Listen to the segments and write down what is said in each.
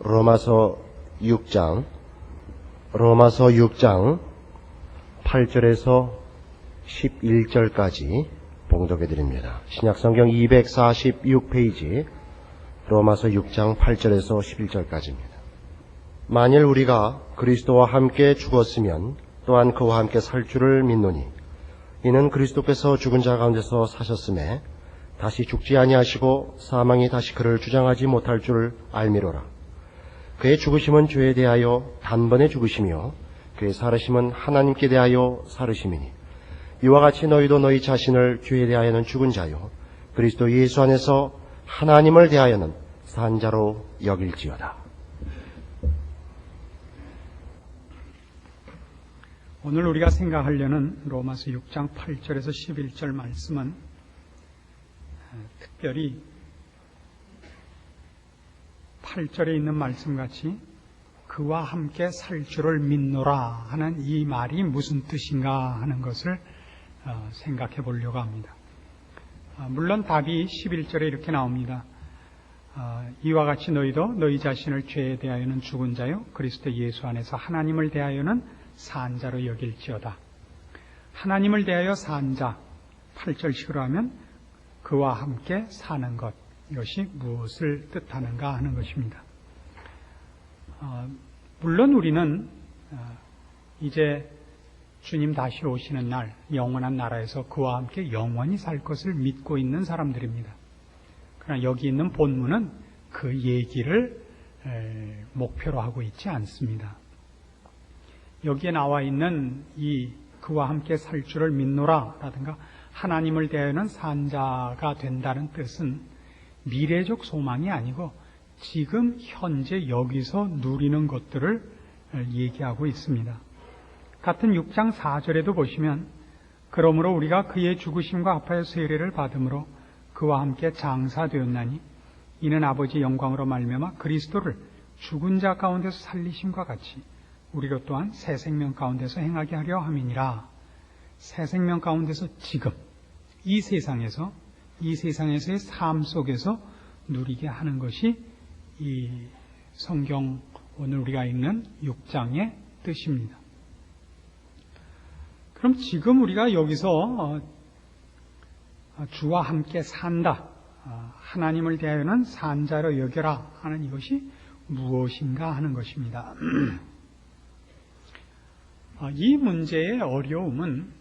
로마서 6장 8절에서 11절까지 봉독해 드립니다. 신약성경 246페이지 로마서 6장 8절에서 11절까지입니다. 만일 우리가 그리스도와 함께 죽었으면 또한 그와 함께 살 줄을 믿노니 이는 그리스도께서 죽은 자 가운데서 사셨음에 다시 죽지 아니하시고 사망이 다시 그를 주장하지 못할 줄 알미로라. 그의 죽으심은 죄에 대하여 단번에 죽으시며 그의 살으심은 하나님께 대하여 살으심이니 이와 같이 너희도 너희 자신을 죄에 대하여는 죽은 자요 그리스도 예수 안에서 하나님을 대하여는 산 자로 여길지어다. 오늘 우리가 생각하려는 로마서 6장 8절에서 11절 말씀은 특별히 8절에 있는 말씀같이 그와 함께 살 줄을 믿노라 하는 이 말이 무슨 뜻인가 하는 것을 생각해 보려고 합니다. 물론 답이 11절에 이렇게 나옵니다. 이와 같이 너희도 너희 자신을 죄에 대하여는 죽은 자요 그리스도 예수 안에서 하나님을 대하여는 산 자로 여길지어다. 하나님을 대하여 산 자, 8절식으로 하면 그와 함께 사는 것, 이것이 무엇을 뜻하는가 하는 것입니다. 물론 우리는 이제 주님 다시 오시는 날 영원한 나라에서 그와 함께 영원히 살 것을 믿고 있는 사람들입니다. 그러나 여기 있는 본문은 그 얘기를 목표로 하고 있지 않습니다. 여기에 나와 있는 이 그와 함께 살 줄을 믿노라 라든가 하나님을 대하여는 산 자가 된다는 뜻은 미래적 소망이 아니고 지금 현재 여기서 누리는 것들을 얘기하고 있습니다. 같은 6장 4절에도 보시면 그러므로 우리가 그의 죽으심과 합하여 세례를 받음으로 그와 함께 장사되었나니 이는 아버지 영광으로 말미암아 그리스도를 죽은 자 가운데서 살리심과 같이 우리로 또한 새 생명 가운데서 행하게 하려 함이니라. 새 생명 가운데서 지금 이 세상에서의 삶 속에서 누리게 하는 것이 이 성경 오늘 우리가 읽는 6장의 뜻입니다. 그럼 지금 우리가 여기서 주와 함께 산다, 하나님을 대하여는 산 자로 여겨라 하는 이것이 무엇인가 하는 것입니다. 이 문제의 어려움은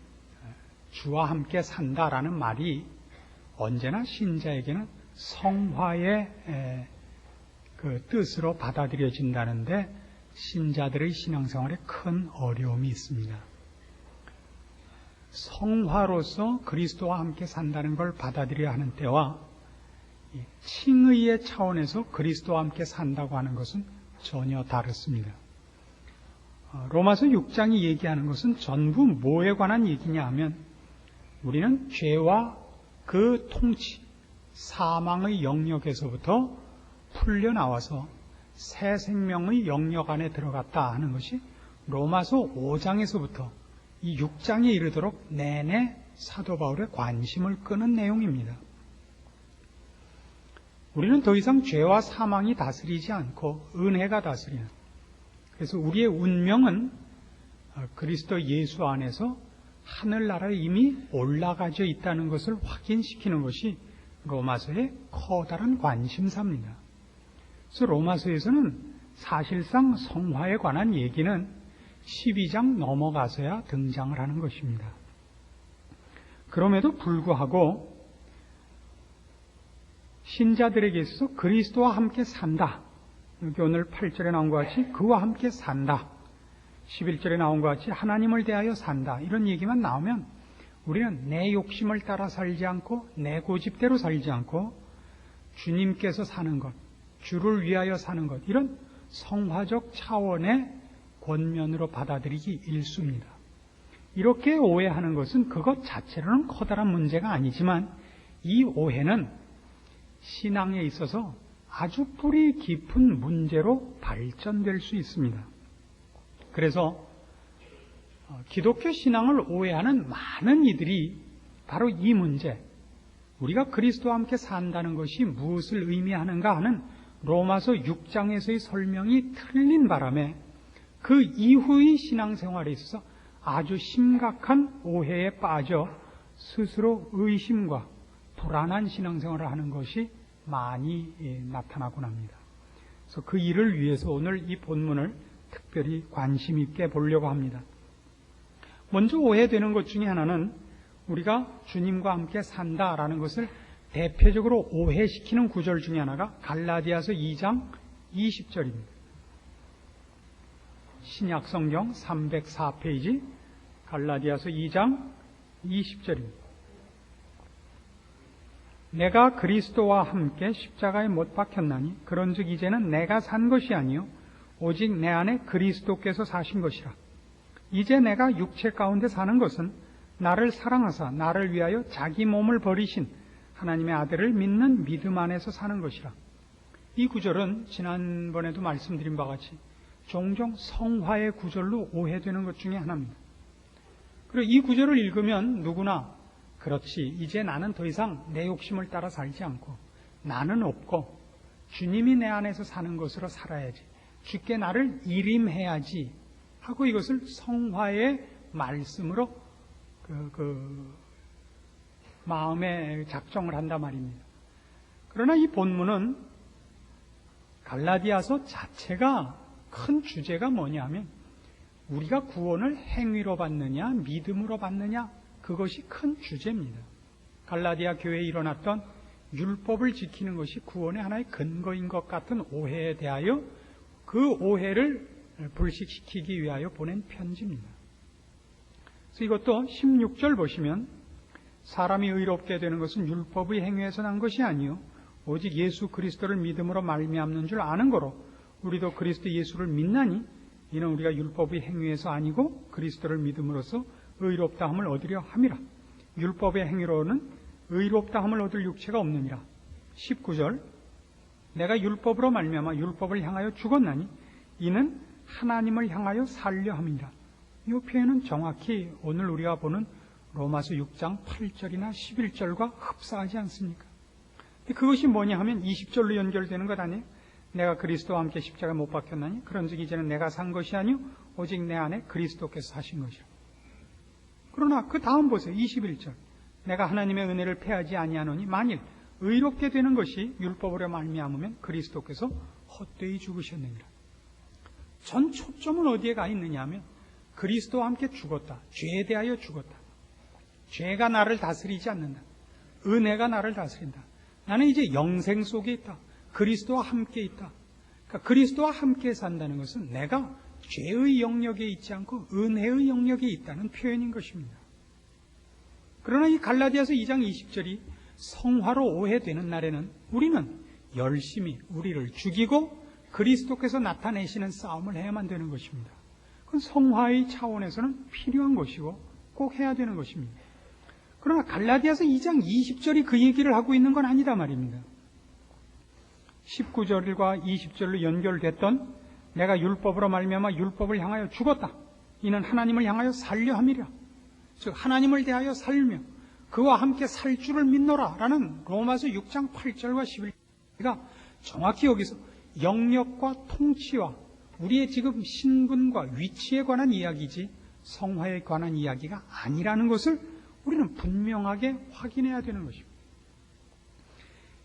주와 함께 산다라는 말이 언제나 신자에게는 성화의 그 뜻으로 받아들여진다는데 신자들의 신앙생활에 큰 어려움이 있습니다. 성화로서 그리스도와 함께 산다는 걸 받아들여야 하는 때와 칭의의 차원에서 그리스도와 함께 산다고 하는 것은 전혀 다릅니다. 로마서 6장이 얘기하는 것은 전부 뭐에 관한 얘기냐 하면 우리는 죄와 그 통치, 사망의 영역에서부터 풀려나와서 새 생명의 영역 안에 들어갔다 하는 것이 로마서 5장에서부터 이 6장에 이르도록 내내 사도 바울의 관심을 끄는 내용입니다. 우리는 더 이상 죄와 사망이 다스리지 않고 은혜가 다스리는, 그래서 우리의 운명은 그리스도 예수 안에서 하늘나라에 이미 올라가져 있다는 것을 확인시키는 것이 로마서의 커다란 관심사입니다. 그래서 로마서에서는 사실상 성화에 관한 얘기는 12장 넘어가서야 등장을 하는 것입니다. 그럼에도 불구하고 신자들에게 있어서 그리스도와 함께 산다. 여기 오늘 8절에 나온 것 같이 그와 함께 산다. 11절에 나온 것 같이 하나님을 대하여 산다. 이런 얘기만 나오면 우리는 내 욕심을 따라 살지 않고 내 고집대로 살지 않고 주님께서 사는 것, 주를 위하여 사는 것, 이런 성화적 차원의 권면으로 받아들이기 일쑤입니다. 이렇게 오해하는 것은 그것 자체로는 커다란 문제가 아니지만 이 오해는 신앙에 있어서 아주 뿌리 깊은 문제로 발전될 수 있습니다. 그래서 기독교 신앙을 오해하는 많은 이들이 바로 이 문제, 우리가 그리스도와 함께 산다는 것이 무엇을 의미하는가 하는 로마서 6장에서의 설명이 틀린 바람에 그 이후의 신앙생활에 있어서 아주 심각한 오해에 빠져 스스로 의심과 불안한 신앙생활을 하는 것이 많이 나타나곤 합니다. 그래서 그 일을 위해서 오늘 이 본문을 특별히 관심 있게 보려고 합니다. 먼저 오해되는 것 중에 하나는 우리가 주님과 함께 산다라는 것을 대표적으로 오해시키는 구절 중에 하나가 갈라디아서 2장 20절입니다. 신약성경 304페이지 갈라디아서 2장 20절입니다. 내가 그리스도와 함께 십자가에 못 박혔나니 그런즉 이제는 내가 산 것이 아니요 오직 내 안에 그리스도께서 사신 것이라. 이제 내가 육체 가운데 사는 것은 나를 사랑하사 나를 위하여 자기 몸을 버리신 하나님의 아들을 믿는 믿음 안에서 사는 것이라. 이 구절은 지난번에도 말씀드린 바와 같이 종종 성화의 구절로 오해되는 것 중에 하나입니다. 그리고 이 구절을 읽으면 누구나 그렇지, 이제 나는 더 이상 내 욕심을 따라 살지 않고 나는 없고 주님이 내 안에서 사는 것으로 살아야지, 주께 나를 일임해야지 하고 이것을 성화의 말씀으로 마음에 작정을 한단 말입니다. 그러나 이 본문은 갈라디아서 자체가 큰 주제가 뭐냐면 우리가 구원을 행위로 받느냐 믿음으로 받느냐, 그것이 큰 주제입니다. 갈라디아 교회에 일어났던 율법을 지키는 것이 구원의 하나의 근거인 것 같은 오해에 대하여 그 오해를 불식시키기 위하여 보낸 편지입니다. 그래서 이것도 16절 보시면 사람이 의롭게 되는 것은 율법의 행위에서 난 것이 아니요 오직 예수 그리스도를 믿음으로 말미암는 줄 아는 거로 우리도 그리스도 예수를 믿나니 이는 우리가 율법의 행위에서 아니고 그리스도를 믿음으로써 의롭다함을 얻으려 함이라. 율법의 행위로는 의롭다함을 얻을 육체가 없느니라. 19절 내가 율법으로 말미암아 율법을 향하여 죽었나니 이는 하나님을 향하여 살려 함이라. 이 표현은 정확히 오늘 우리가 보는 로마서 6장 8절이나 11절과 흡사하지 않습니까? 그것이 뭐냐 하면 20절로 연결되는 것 아니에요? 내가 그리스도와 함께 십자가에 못 박혔나니 그런즉 이제는 내가 산 것이 아니요 오직 내 안에 그리스도께서 사신 것이라. 그러나 그 다음 보세요. 21절 내가 하나님의 은혜를 패하지 아니하노니 만일 의롭게 되는 것이 율법으로 말미암으면 그리스도께서 헛되이 죽으셨느니라. 전 초점은 어디에 가 있느냐 하면 그리스도와 함께 죽었다. 죄에 대하여 죽었다. 죄가 나를 다스리지 않는다. 은혜가 나를 다스린다. 나는 이제 영생 속에 있다. 그리스도와 함께 있다. 그러니까 그리스도와 함께 산다는 것은 내가 죄의 영역에 있지 않고 은혜의 영역에 있다는 표현인 것입니다. 그러나 이 갈라디아서 2장 20절이 성화로 오해되는 날에는 우리는 열심히 우리를 죽이고 그리스도께서 나타내시는 싸움을 해야만 되는 것입니다. 그건 성화의 차원에서는 필요한 것이고 꼭 해야 되는 것입니다. 그러나 갈라디아서 2장 20절이 그 얘기를 하고 있는 건 아니다 말입니다. 19절과 20절로 연결됐던 내가 율법으로 말미암아 율법을 향하여 죽었다. 이는 하나님을 향하여 살려 함이라. 즉 하나님을 대하여 살며 그와 함께 살 줄을 믿노라 라는 로마서 6장 8절과 11절가 정확히 여기서 영역과 통치와 우리의 지금 신분과 위치에 관한 이야기지 성화에 관한 이야기가 아니라는 것을 우리는 분명하게 확인해야 되는 것입니다.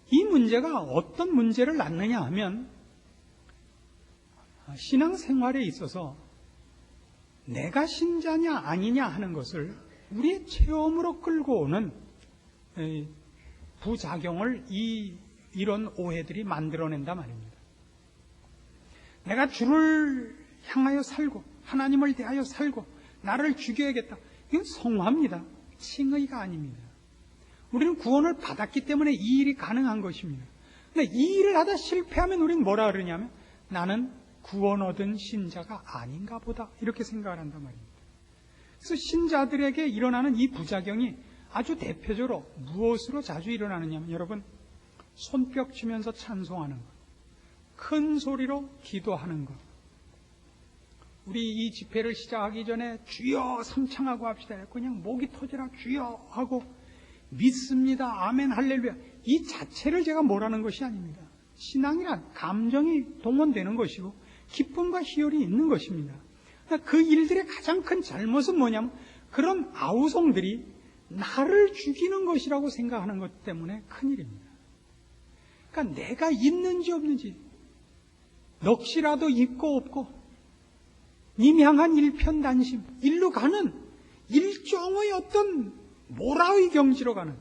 이 문제가 어떤 문제를 낳느냐 하면 신앙생활에 있어서 내가 신자냐 아니냐 하는 것을 우리의 체험으로 끌고 오는 부작용을 이런 오해들이 만들어낸다 말입니다. 내가 주를 향하여 살고 하나님을 대하여 살고 나를 죽여야겠다. 이건 성화입니다. 칭의가 아닙니다. 우리는 구원을 받았기 때문에 이 일이 가능한 것입니다. 근데 이 일을 하다 실패하면 우리는 뭐라 그러냐면 나는 구원 얻은 신자가 아닌가 보다 이렇게 생각을 한단 말입니다. 그래서 신자들에게 일어나는 이 부작용이 아주 대표적으로 무엇으로 자주 일어나느냐면 여러분 손뼉 치면서 찬송하는 것, 큰 소리로 기도하는 것. 우리 이 집회를 시작하기 전에 주여 삼창하고 합시다. 그냥 목이 터지라 주여 하고 믿습니다. 아멘 할렐루야. 이 자체를 제가 뭐라는 것이 아닙니다. 신앙이란 감정이 동원되는 것이고 기쁨과 희열이 있는 것입니다. 그 일들의 가장 큰 잘못은 뭐냐면 그런 아우성들이 나를 죽이는 것이라고 생각하는 것 때문에 큰일입니다. 그러니까 내가 있는지 없는지 넋이라도 있고 없고 임향한 일편단심, 일로 가는 일종의 어떤 모라의 경지로 가는,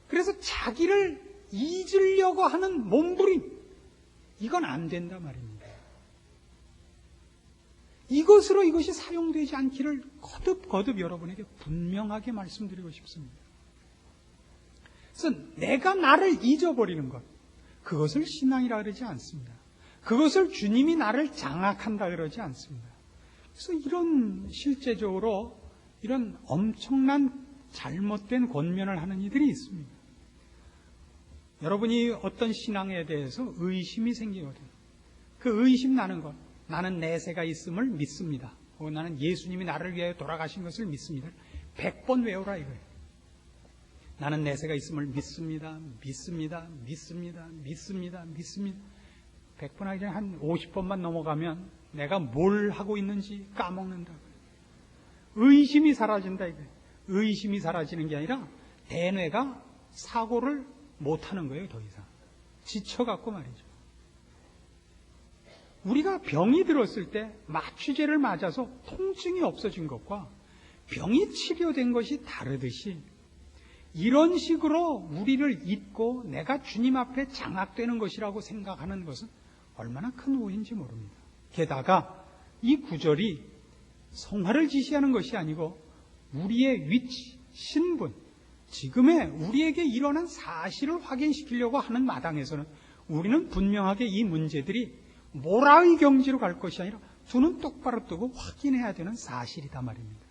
그래서 자기를 잊으려고 하는 몸부림, 이건 안 된다 말입니다. 이것으로 이것이 사용되지 않기를 거듭 여러분에게 분명하게 말씀드리고 싶습니다. 그래서 내가 나를 잊어버리는 것, 그것을 신앙이라 그러지 않습니다. 그것을 주님이 나를 장악한다 그러지 않습니다. 그래서 이런 실제적으로 이런 엄청난 잘못된 권면을 하는 이들이 있습니다. 여러분이 어떤 신앙에 대해서 의심이 생기거든요. 그 의심 나는 것, 나는 내세가 있음을 믿습니다. 혹은 나는 예수님이 나를 위하여 돌아가신 것을 믿습니다. 100번 외우라 이거예요. 나는 내세가 있음을 믿습니다. 100번 하기 전에 한 50번만 넘어가면 내가 뭘 하고 있는지 까먹는다고요. 의심이 사라진다 이거예요. 의심이 사라지는 게 아니라 대뇌가 사고를 못하는 거예요. 더 이상 지쳐갖고 말이죠. 우리가 병이 들었을 때 마취제를 맞아서 통증이 없어진 것과 병이 치료된 것이 다르듯이 이런 식으로 우리를 잊고 내가 주님 앞에 장악되는 것이라고 생각하는 것은 얼마나 큰 오해인지 모릅니다. 게다가 이 구절이 성화를 지시하는 것이 아니고 우리의 위치, 신분, 지금의 우리에게 일어난 사실을 확인시키려고 하는 마당에서는 우리는 분명하게 이 문제들이 모라의 경지로 갈 것이 아니라 두 눈 똑바로 뜨고 확인해야 되는 사실이다 말입니다.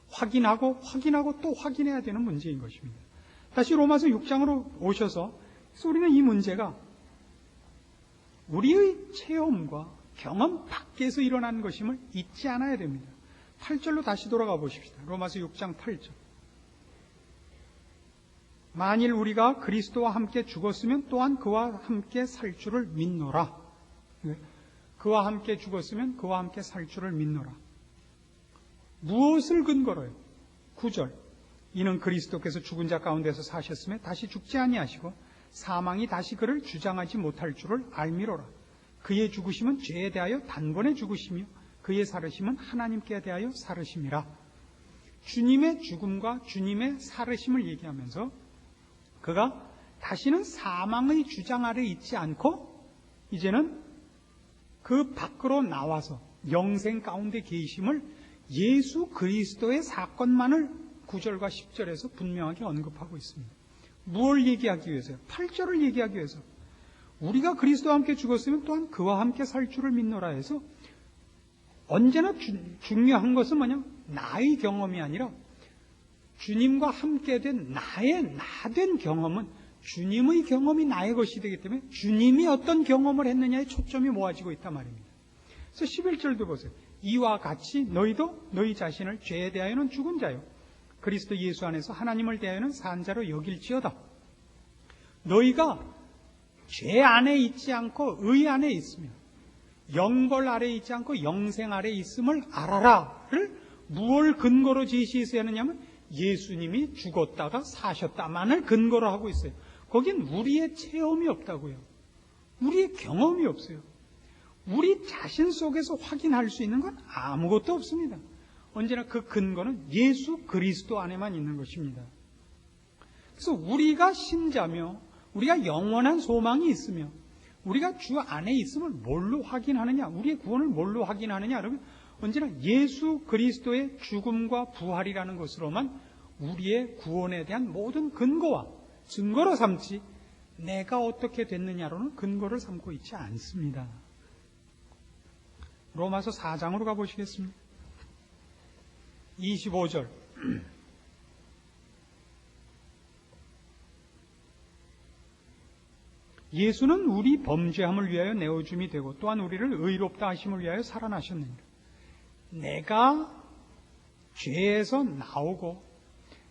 확인하고 또 확인해야 되는 문제인 것입니다. 다시 로마서 6장으로 오셔서 우리는 이 문제가 우리의 체험과 경험 밖에서 일어난 것임을 잊지 않아야 됩니다. 8절로 다시 돌아가 보십시다. 로마서 6장 8절. 만일 우리가 그리스도와 함께 죽었으면 또한 그와 함께 살 줄을 믿노라. 그와 함께 죽었으면 그와 함께 살 줄을 믿노라. 무엇을 근거로요? 9절. 이는 그리스도께서 죽은 자 가운데서 사셨음에 다시 죽지 아니하시고 사망이 다시 그를 주장하지 못할 줄을 알미로라. 그의 죽으심은 죄에 대하여 단번에 죽으시며 그의 살으심은 하나님께 대하여 살으심이라. 주님의 죽음과 주님의 살으심을 얘기하면서 그가 다시는 사망의 주장 아래 있지 않고 이제는 그 밖으로 나와서 영생 가운데 계심을 예수 그리스도의 사건만을 9절과 10절에서 분명하게 언급하고 있습니다. 무엇을 얘기하기 위해서요? 8절을 얘기하기 위해서. 우리가 그리스도와 함께 죽었으면 또한 그와 함께 살 줄을 믿노라 해서 언제나 중요한 것은 뭐냐? 나의 경험이 아니라 주님과 함께 된 나의 나된 경험은 주님의 경험이 나의 것이 되기 때문에 주님이 어떤 경험을 했느냐에 초점이 모아지고 있단 말입니다. 그래서 11절도 보세요. 이와 같이 너희도 너희 자신을 죄에 대하여는 죽은 자요 그리스도 예수 안에서 하나님을 대하여는 산 자로 여길지어다. 너희가 죄 안에 있지 않고 의 안에 있으며 영벌 아래 있지 않고 영생 아래 있음을 알아라를 무엇을 근거로 제시해서 하느냐면 예수님이 죽었다가 사셨다만을 근거로 하고 있어요. 거긴 우리의 체험이 없다고요. 우리의 경험이 없어요. 우리 자신 속에서 확인할 수 있는 건 아무것도 없습니다. 언제나 그 근거는 예수 그리스도 안에만 있는 것입니다. 그래서 우리가 신자며 우리가 영원한 소망이 있으며 우리가 주 안에 있음을 뭘로 확인하느냐, 우리의 구원을 뭘로 확인하느냐, 그러면 언제나 예수 그리스도의 죽음과 부활이라는 것으로만 우리의 구원에 대한 모든 근거와 증거로 삼지 내가 어떻게 됐느냐로는 근거를 삼고 있지 않습니다. 로마서 4장으로 가보시겠습니다. 25절. 예수는 우리 범죄함을 위하여 내어줌이 되고 또한 우리를 의롭다 하심을 위하여 살아나셨느니라. 내가 죄에서 나오고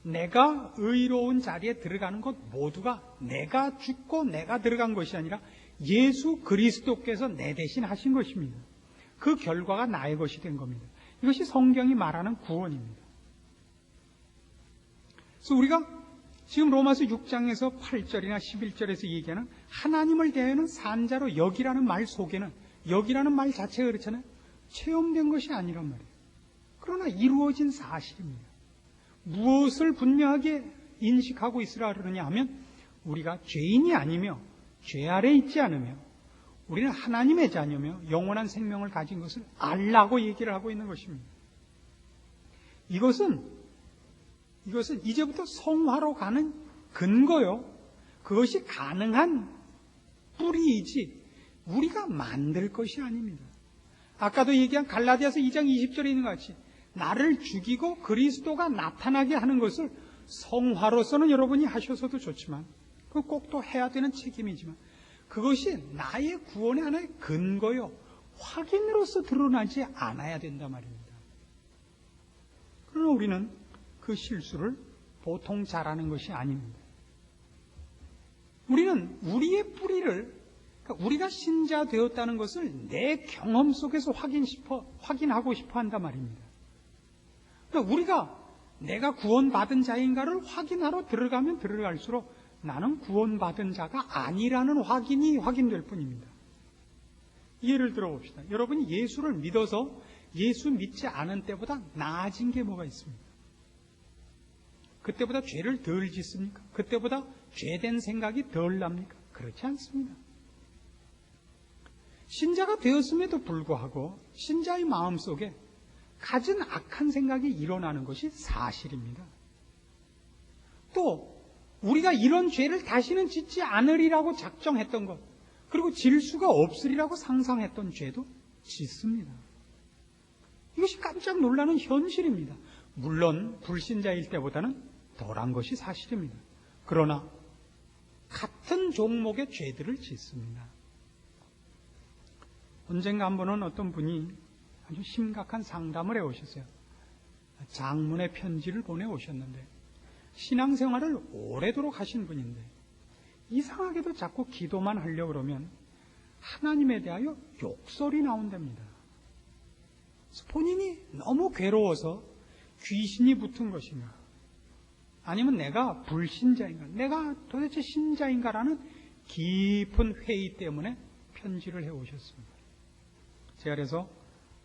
내가 의로운 자리에 들어가는 것 모두가 내가 죽고 내가 들어간 것이 아니라 예수 그리스도께서 내 대신 하신 것입니다. 그 결과가 나의 것이 된 겁니다. 이것이 성경이 말하는 구원입니다. 그래서 우리가 지금 로마서 6장에서 8절이나 11절에서 얘기하는 하나님을 대하여는 산자로 여기라는 말 속에는 여기라는 말 자체가 그렇잖아요. 체험된 것이 아니란 말이에요. 그러나 이루어진 사실입니다. 무엇을 분명하게 인식하고 있으라 그러느냐 하면 우리가 죄인이 아니며 죄 아래 있지 않으며 우리는 하나님의 자녀며 영원한 생명을 가진 것을 알라고 얘기를 하고 있는 것입니다. 이것은 이제부터 성화로 가는 근거요. 그것이 가능한 뿌리이지 우리가 만들 것이 아닙니다. 아까도 얘기한 갈라디아서 2장 20절에 있는 것 같이 나를 죽이고 그리스도가 나타나게 하는 것을 성화로서는 여러분이 하셔서도 좋지만 그 꼭 또 해야 되는 책임이지만 그것이 나의 구원의 하나의 근거요. 확인으로서 드러나지 않아야 된단 말입니다. 그러나 우리는 그 실수를 보통 잘하는 것이 아닙니다. 우리는 우리의 뿌리를 그러니까 우리가 신자 되었다는 것을 내 경험 속에서 확인하고 싶어 한단 말입니다. 그러니까 우리가 내가 구원받은 자인가를 확인하러 들어가면 들어갈수록 나는 구원받은 자가 아니라는 확인이 확인될 뿐입니다. 예를 들어봅시다. 여러분이 예수를 믿어서 예수 믿지 않은 때보다 나아진 게 뭐가 있습니까? 그때보다 죄를 덜 짓습니까? 그때보다 죄된 생각이 덜 납니까? 그렇지 않습니다. 신자가 되었음에도 불구하고 신자의 마음속에 가진 악한 생각이 일어나는 것이 사실입니다. 또 우리가 이런 죄를 다시는 짓지 않으리라고 작정했던 것 그리고 질 수가 없으리라고 상상했던 죄도 짓습니다. 이것이 깜짝 놀라는 현실입니다. 물론 불신자일 때보다는 덜한 것이 사실입니다. 그러나 같은 종목의 죄들을 짓습니다. 언젠가 한 번은 어떤 분이 아주 심각한 상담을 해오셨어요. 장문의 편지를 보내오셨는데 신앙생활을 오래도록 하신 분인데 이상하게도 자꾸 기도만 하려고 그러면 하나님에 대하여 욕설이 나온답니다. 본인이 너무 괴로워서 귀신이 붙은 것인가 아니면 내가 불신자인가 내가 도대체 신자인가라는 깊은 회의 때문에 편지를 해오셨습니다. 제가 그래서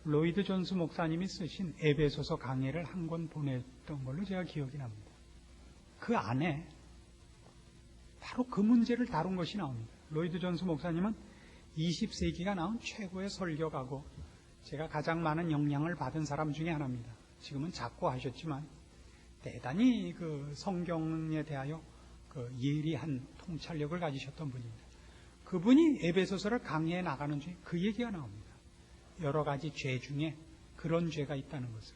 로이드 존스 목사님이 쓰신 에베소서 강해를 한 권 보냈던 걸로 제가 기억이 납니다. 그 안에 바로 그 문제를 다룬 것이 나옵니다. 로이드 존스 목사님은 20세기가 나온 최고의 설교가고 제가 가장 많은 영향을 받은 사람 중에 하나입니다. 지금은 작고 하셨지만 대단히 그 성경에 대하여 그 예리한 통찰력을 가지셨던 분입니다. 그분이 에베소서를 강해해 나가는 중에 그 얘기가 나옵니다. 여러 가지 죄 중에 그런 죄가 있다는 것을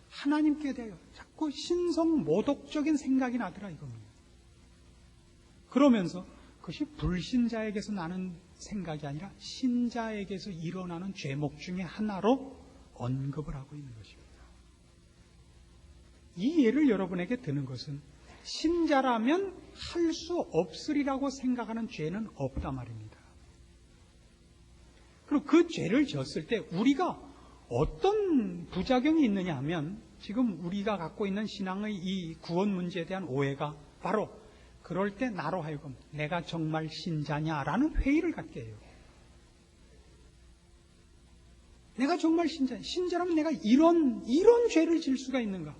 하나님께 대하여 자꾸 신성 모독적인 생각이 나더라 이겁니다. 그러면서 그것이 불신자에게서 나는 생각이 아니라 신자에게서 일어나는 죄목 중에 하나로 언급을 하고 있는 것입니다. 이 예를 여러분에게 드는 것은 신자라면 할 수 없으리라고 생각하는 죄는 없단 말입니다. 그리고 그 죄를 졌을 때 우리가 어떤 부작용이 있느냐 하면 지금 우리가 갖고 있는 신앙의 이 구원 문제에 대한 오해가 바로 그럴 때 나로 하여금 내가 정말 신자냐라는 회의를 갖게 해요. 내가 정말 신자라면 내가 이런 죄를 질 수가 있는가?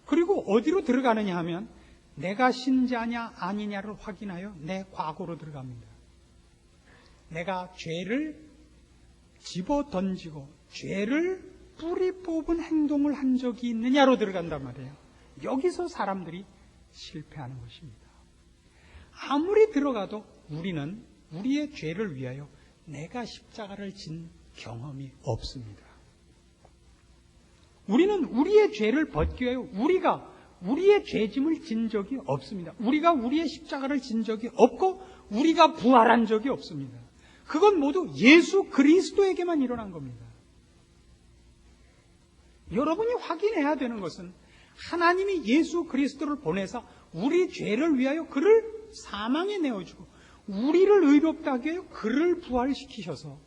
그리고 어디로 들어가느냐 하면 내가 신자냐 아니냐를 확인하여 내 과거로 들어갑니다. 내가 죄를 집어 던지고 죄를 뿌리 뽑은 행동을 한 적이 있느냐로 들어간단 말이에요. 여기서 사람들이 실패하는 것입니다. 아무리 들어가도 우리는 우리의 죄를 위하여 내가 십자가를 진 경험이 없습니다. 우리는 우리의 죄를 벗기 위하여 우리가 우리의 죄짐을 진 적이 없습니다. 우리가 우리의 십자가를 진 적이 없고 우리가 부활한 적이 없습니다. 그건 모두 예수 그리스도에게만 일어난 겁니다. 여러분이 확인해야 되는 것은 하나님이 예수 그리스도를 보내사 우리 죄를 위하여 그를 사망에 내어주고 우리를 의롭게 하기 위하여 그를 부활시키셔서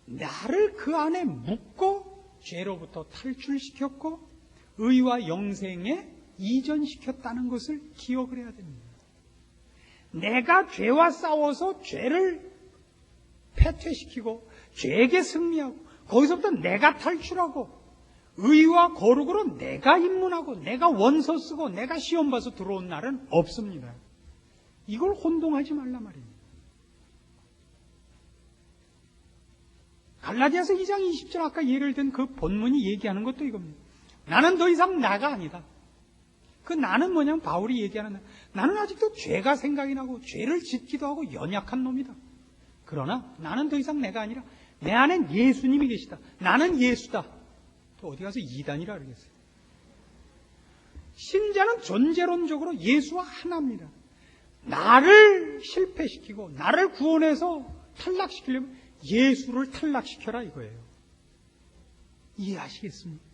나를 그 안에 묶고 죄로부터 탈출시켰고 의와 영생에 이전시켰다는 것을 기억을 해야 됩니다. 내가 죄와 싸워서 죄를 패퇴시키고 죄에게 승리하고 거기서부터 내가 탈출하고 의와 거룩으로 내가 입문하고 내가 원서 쓰고 내가 시험 봐서 들어온 날은 없습니다. 이걸 혼동하지 말란 말입니다. 갈라디아서 2장 20절 아까 예를 든 그 본문이 얘기하는 것도 이겁니다. 나는 더 이상 나가 아니다. 그 나는 뭐냐면 바울이 얘기하는 나는 아직도 죄가 생각이 나고 죄를 짓기도 하고 연약한 놈이다. 그러나 나는 더 이상 내가 아니라 내 안엔 예수님이 계시다. 나는 예수다. 또 어디 가서 이단이라 그러겠어요. 신자는 존재론적으로 예수와 하나입니다. 나를 실패시키고 나를 구원해서 탈락시키려면 예수를 탈락시켜라 이거예요. 이해하시겠습니까?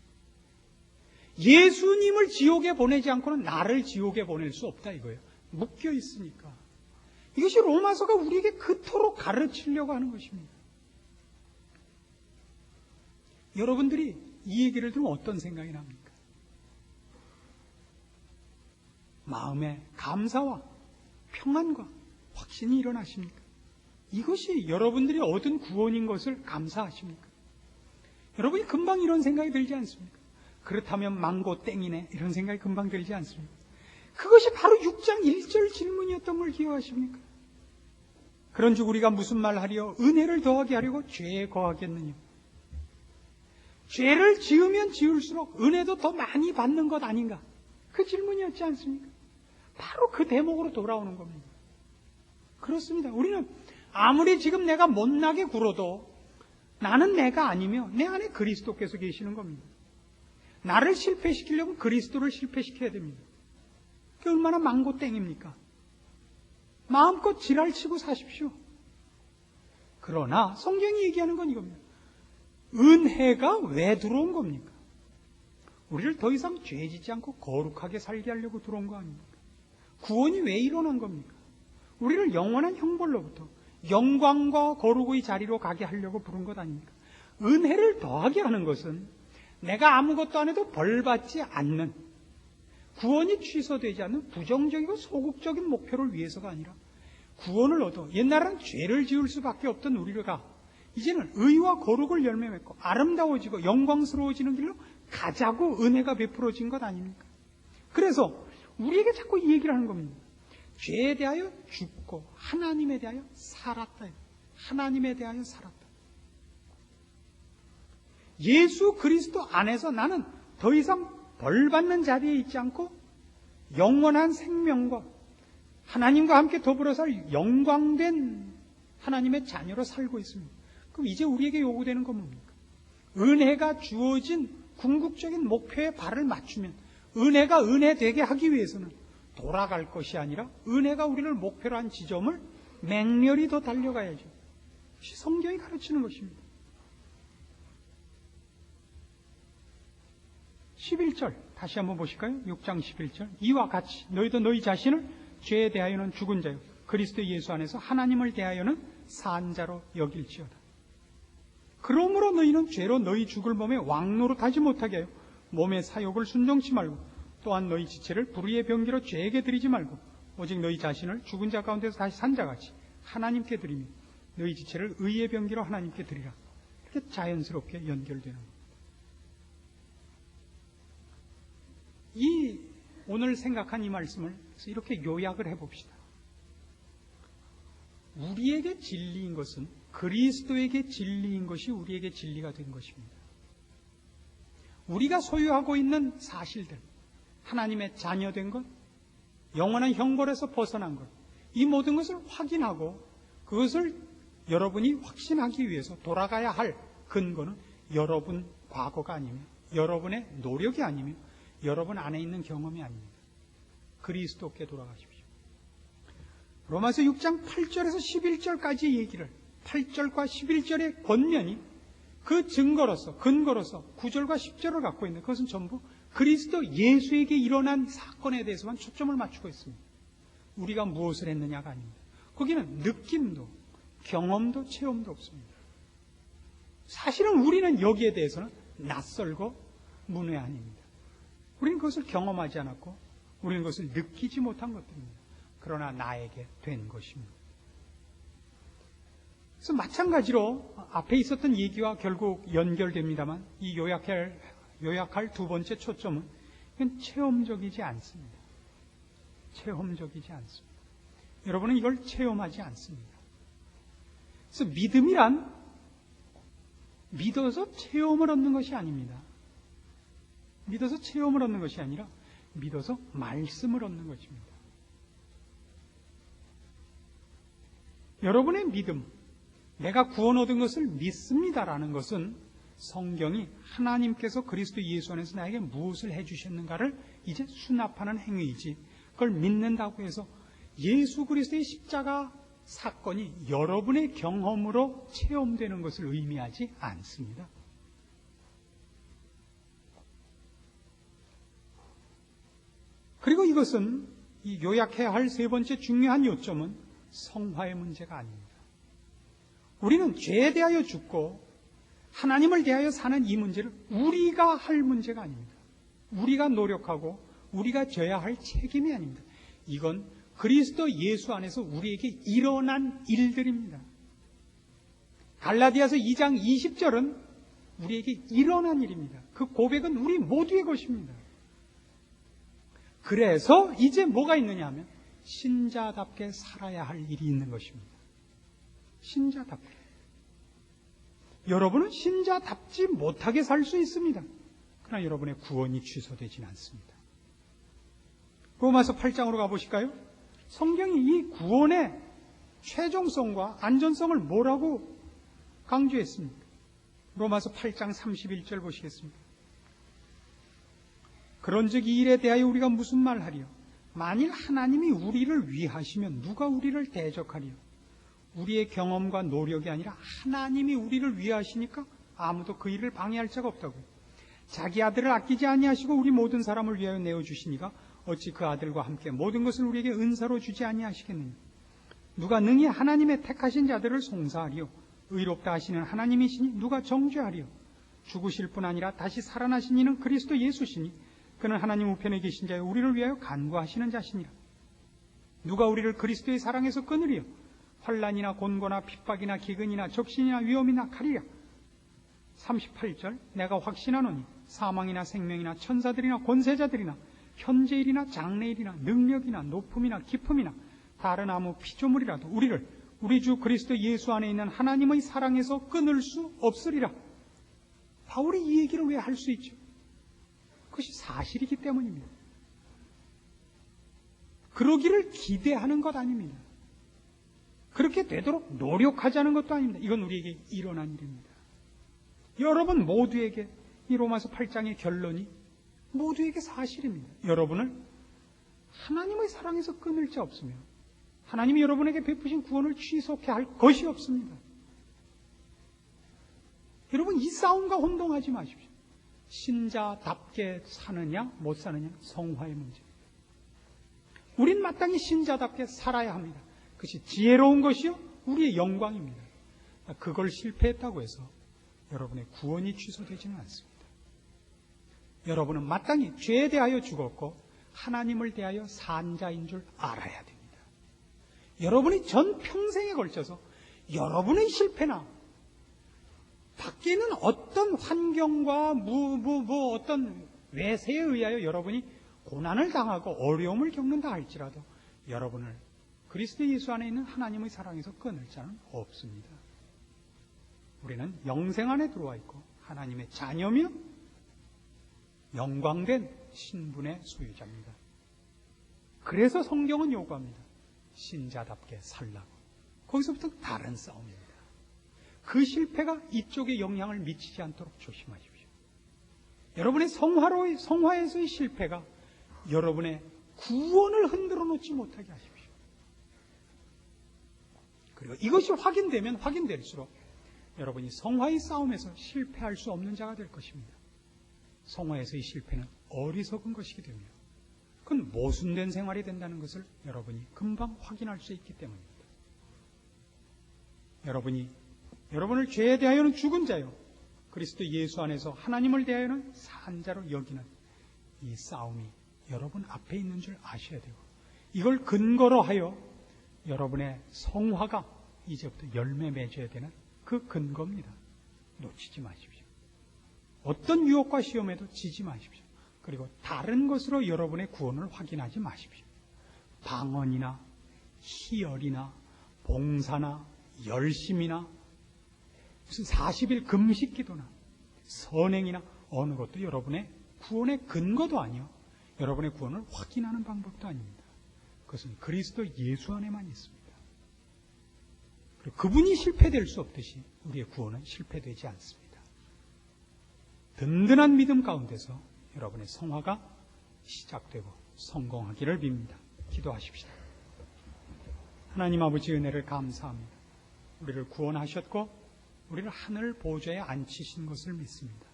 예수님을 지옥에 보내지 않고는 나를 지옥에 보낼 수 없다 이거예요. 묶여 있으니까. 이것이 로마서가 우리에게 그토록 가르치려고 하는 것입니다. 여러분들이 이 얘기를 들으면 어떤 생각이 납니까? 마음에 감사와 평안과 확신이 일어나십니까? 이것이 여러분들이 얻은 구원인 것을 감사하십니까? 여러분이 금방 이런 생각이 들지 않습니까? 그렇다면 망고 땡이네 이런 생각이 금방 들지 않습니까? 그것이 바로 6장 1절 질문이었던 걸 기억하십니까? 그런즉 우리가 무슨 말 하리요? 은혜를 더하게 하려고 죄에 거하겠느냐? 죄를 지으면 지을수록 은혜도 더 많이 받는 것 아닌가? 그 질문이었지 않습니까? 바로 그 대목으로 돌아오는 겁니다. 그렇습니다. 우리는 아무리 지금 내가 못나게 굴어도 나는 내가 아니며 내 안에 그리스도께서 계시는 겁니다. 나를 실패시키려면 그리스도를 실패시켜야 됩니다. 그게 얼마나 망고땡입니까? 마음껏 지랄치고 사십시오. 그러나 성경이 얘기하는 건 이겁니다. 은혜가 왜 들어온 겁니까? 우리를 더 이상 죄짓지 않고 거룩하게 살게 하려고 들어온 거 아닙니까? 구원이 왜 일어난 겁니까? 우리를 영원한 형벌로부터 영광과 거룩의 자리로 가게 하려고 부른 것 아닙니까? 은혜를 더하게 하는 것은 내가 아무것도 안 해도 벌받지 않는, 구원이 취소되지 않는 부정적이고 소극적인 목표를 위해서가 아니라 구원을 얻어 옛날에는 죄를 지을 수밖에 없던 우리가 이제는 의와 거룩을 열매 맺고 아름다워지고 영광스러워지는 길로 가자고 은혜가 베풀어진 것 아닙니까? 그래서 우리에게 자꾸 이 얘기를 하는 겁니다. 죄에 대하여 죽고 하나님에 대하여 살았다. 하나님에 대하여 살았다. 예수 그리스도 안에서 나는 더 이상 벌받는 자리에 있지 않고 영원한 생명과 하나님과 함께 더불어 살 영광된 하나님의 자녀로 살고 있습니다. 그럼 이제 우리에게 요구되는 건 뭡니까? 은혜가 주어진 궁극적인 목표에 발을 맞추면 은혜가 은혜 되게 하기 위해서는 돌아갈 것이 아니라 은혜가 우리를 목표로 한 지점을 맹렬히 더 달려가야죠. 그것이 성경이 가르치는 것입니다. 11절 다시 한번 보실까요? 6장 11절 이와 같이 너희도 너희 자신을 죄에 대하여는 죽은 자요 그리스도 예수 안에서 하나님을 대하여는 산 자로 여길지어다. 그러므로 너희는 죄로 너희 죽을 몸에 왕노릇하지 못하게 하여 몸의 사욕을 순종치 말고 또한 너희 지체를 불의의 병기로 죄에게 드리지 말고 오직 너희 자신을 죽은 자 가운데서 다시 산 자같이 하나님께 드리며 너희 지체를 의의 병기로 하나님께 드리라. 이렇게 자연스럽게 연결되는 겁니다. 이 오늘 생각한 이 말씀을 이렇게 요약을 해봅시다. 우리에게 진리인 것은 그리스도에게 진리인 것이 우리에게 진리가 된 것입니다. 우리가 소유하고 있는 사실들, 하나님의 자녀된 것, 영원한 형벌에서 벗어난 것, 이 모든 것을 확인하고 그것을 여러분이 확신하기 위해서 돌아가야 할 근거는 여러분 과거가 아니며 여러분의 노력이 아니며 여러분 안에 있는 경험이 아닙니다. 그리스도께 돌아가십시오. 로마서 6장 8절에서 11절까지의 얘기를 8절과 11절의 권면이 그 증거로서 근거로서 9절과 10절을 갖고 있는데 그것은 전부 그리스도 예수에게 일어난 사건에 대해서만 초점을 맞추고 있습니다. 우리가 무엇을 했느냐가 아닙니다. 거기는 느낌도, 경험도, 체험도 없습니다. 사실은 우리는 여기에 대해서는 낯설고 문외한입니다. 우리는 그것을 경험하지 않았고 우리는 그것을 느끼지 못한 것들입니다. 그러나 나에게 된 것입니다. 그래서 마찬가지로 앞에 있었던 얘기와 결국 연결됩니다만 이 요약할 두 번째 초점은 이건 체험적이지 않습니다. 체험적이지 않습니다. 여러분은 이걸 체험하지 않습니다. 그래서 믿음이란 믿어서 체험을 얻는 것이 아닙니다. 믿어서 체험을 얻는 것이 아니라 믿어서 말씀을 얻는 것입니다. 여러분의 믿음, 내가 구원 얻은 것을 믿습니다라는 것은 성경이 하나님께서 그리스도 예수 안에서 나에게 무엇을 해주셨는가를 이제 수납하는 행위이지, 그걸 믿는다고 해서 예수 그리스도의 십자가 사건이 여러분의 경험으로 체험되는 것을 의미하지 않습니다. 그리고 이것은 이 요약해야 할 세 번째 중요한 요점은 성화의 문제가 아닙니다. 우리는 죄에 대하여 죽고 하나님을 대하여 사는 이 문제를 우리가 할 문제가 아닙니다. 우리가 노력하고 우리가 져야 할 책임이 아닙니다. 이건 그리스도 예수 안에서 우리에게 일어난 일들입니다. 갈라디아서 2장 20절은 우리에게 일어난 일입니다. 그 고백은 우리 모두의 것입니다. 그래서 이제 뭐가 있느냐 하면 신자답게 살아야 할 일이 있는 것입니다. 신자답게. 여러분은 신자답지 못하게 살 수 있습니다. 그러나 여러분의 구원이 취소되지는 않습니다. 로마서 8장으로 가보실까요? 성경이 이 구원의 최종성과 안전성을 뭐라고 강조했습니까? 로마서 8장 31절 보시겠습니다. 그런즉 이 일에 대하여 우리가 무슨 말하리요? 만일 하나님이 우리를 위하시면 누가 우리를 대적하리요? 우리의 경험과 노력이 아니라 하나님이 우리를 위하시니까 아무도 그 일을 방해할 자가 없다고요. 자기 아들을 아끼지 아니하시고 우리 모든 사람을 위하여 내어주시니가 어찌 그 아들과 함께 모든 것을 우리에게 은사로 주지 아니하시겠느냐. 누가 능히 하나님의 택하신 자들을 송사하리요? 의롭다 하시는 하나님이시니 누가 정죄하리요? 죽으실 뿐 아니라 다시 살아나신 이는 그리스도 예수시니 그는 하나님 우편에 계신 자여 우리를 위하여 간구하시는 자시니라. 누가 우리를 그리스도의 사랑에서 끊으리요? 환난이나 곤고나 핍박이나 기근이나 적신이나 위험이나 칼이라. 38절 내가 확신하노니 사망이나 생명이나 천사들이나 권세자들이나 현재일이나 장래일이나 능력이나 높음이나 깊음이나 다른 아무 피조물이라도 우리를 우리 주 그리스도 예수 안에 있는 하나님의 사랑에서 끊을 수 없으리라. 바울이 이 얘기를 왜 할 수 있죠? 그것이 사실이기 때문입니다. 그러기를 기대하는 것 아닙니다. 그렇게 되도록 노력하자는 것도 아닙니다. 이건 우리에게 일어난 일입니다. 여러분 모두에게 이 로마서 8장의 결론이 모두에게 사실입니다. 여러분을 하나님의 사랑에서 끊을 자 없으며 하나님이 여러분에게 베푸신 구원을 취소케 할 것이 없습니다. 여러분 이 싸움과 혼동하지 마십시오. 신자답게 사느냐 못 사느냐 성화의 문제입니다. 우린 마땅히 신자답게 살아야 합니다. 그것이 지혜로운 것이요 우리의 영광입니다. 그걸 실패했다고 해서 여러분의 구원이 취소되지는 않습니다. 여러분은 마땅히 죄에 대하여 죽었고 하나님을 대하여 산 자인 줄 알아야 됩니다. 여러분이 전 평생에 걸쳐서 여러분의 실패나 밖에는 어떤 환경과 어떤 외세에 의하여 여러분이 고난을 당하고 어려움을 겪는다 할지라도 여러분을 그리스도 예수 안에 있는 하나님의 사랑에서 끊을 자는 없습니다. 우리는 영생 안에 들어와 있고 하나님의 자녀며 영광된 신분의 소유자입니다. 그래서 성경은 요구합니다. 신자답게 살라고. 거기서부터 다른 싸움입니다. 그 실패가 이쪽에 영향을 미치지 않도록 조심하십시오. 여러분의 성화에서의 실패가 여러분의 구원을 흔들어 놓지 못하게 하십시오. 그리고 이것이 확인되면 확인될수록 여러분이 성화의 싸움에서 실패할 수 없는 자가 될 것입니다. 성화에서의 실패는 어리석은 것이기 때문이에요. 그건 모순된 생활이 된다는 것을 여러분이 금방 확인할 수 있기 때문입니다. 여러분이 여러분을 죄에 대하여는 죽은 자요, 그리스도 예수 안에서 하나님을 대하여는 산 자로 여기는 이 싸움이 여러분 앞에 있는 줄 아셔야 되고, 이걸 근거로 하여 여러분의 성화가 이제부터 열매 맺어야 되는 그 근거입니다. 놓치지 마십시오. 어떤 유혹과 시험에도 지지 마십시오. 그리고 다른 것으로 여러분의 구원을 확인하지 마십시오. 방언이나 희열이나 봉사나 열심이나 무슨 40일 금식 기도나 선행이나 어느 것도 여러분의 구원의 근거도 아니요, 여러분의 구원을 확인하는 방법도 아닙니다. 그것은 그리스도 예수 안에만 있습니다. 그리고 그분이 실패될 수 없듯이 우리의 구원은 실패되지 않습니다. 든든한 믿음 가운데서 여러분의 성화가 시작되고 성공하기를 빕니다. 기도하십시다. 하나님 아버지, 은혜를 감사합니다. 우리를 구원하셨고 우리를 하늘 보좌에 앉히신 것을 믿습니다.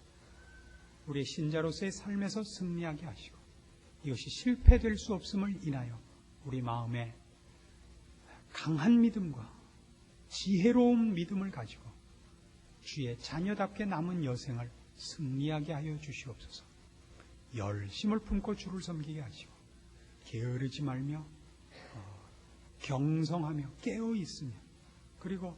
우리의 신자로서의 삶에서 승리하게 하시고 이것이 실패될 수 없음을 인하여 우리 마음에 강한 믿음과 지혜로운 믿음을 가지고 주의 자녀답게 남은 여생을 승리하게 하여 주시옵소서. 열심을 품고 주를 섬기게 하시고 게으르지 말며 경성하며 깨어 있으며, 그리고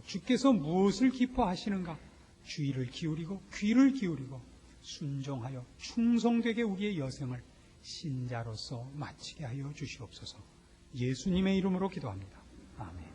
주께서 무엇을 기뻐하시는가 주의를 기울이고 귀를 기울이고 순종하여 충성되게 우리의 여생을 신자로서 마치게 하여 주시옵소서. 예수님의 이름으로 기도합니다. 아멘.